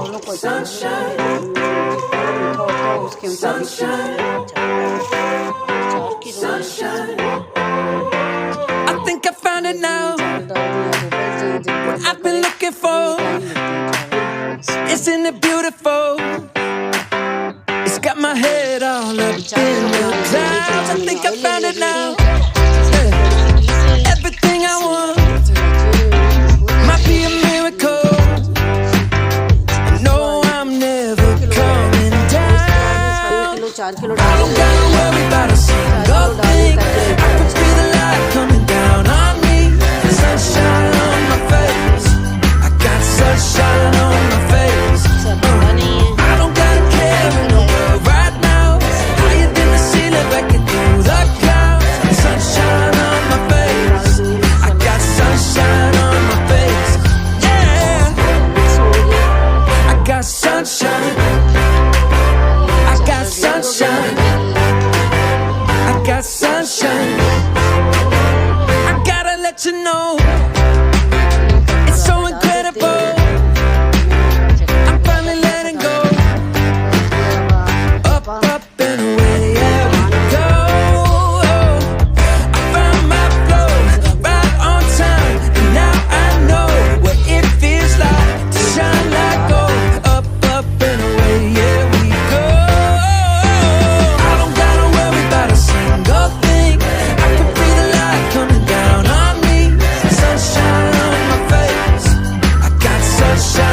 दोनों को उसके I think I found it now. What I've been looking for. Isn't it beautiful? It's got my head all up in the clouds. I think I found it now. Yeah. Everything I want might be a miracle. I know I'm never coming down. I don't gotta worry about a single thing. I can feel the light coming down on me. Sunshine on my face. I got sunshine on my face. I don't gotta care in the world right now. Higher than the ceiling, breaking through the clouds. Sunshine on my face. I got sunshine on my face. Yeah, I got sunshine. I got sunshine. I got sunshine. I gotta let you know, it's so incredible. I'm finally letting go. Up, up and away, yeah, we go. I found my flow right on time, and now I know what it feels like to shine like gold. Up, up and away, yeah, we go. I don't gotta worry about a single thing. I can feel the light coming down on me. Sunshine on my face. I got sunshine.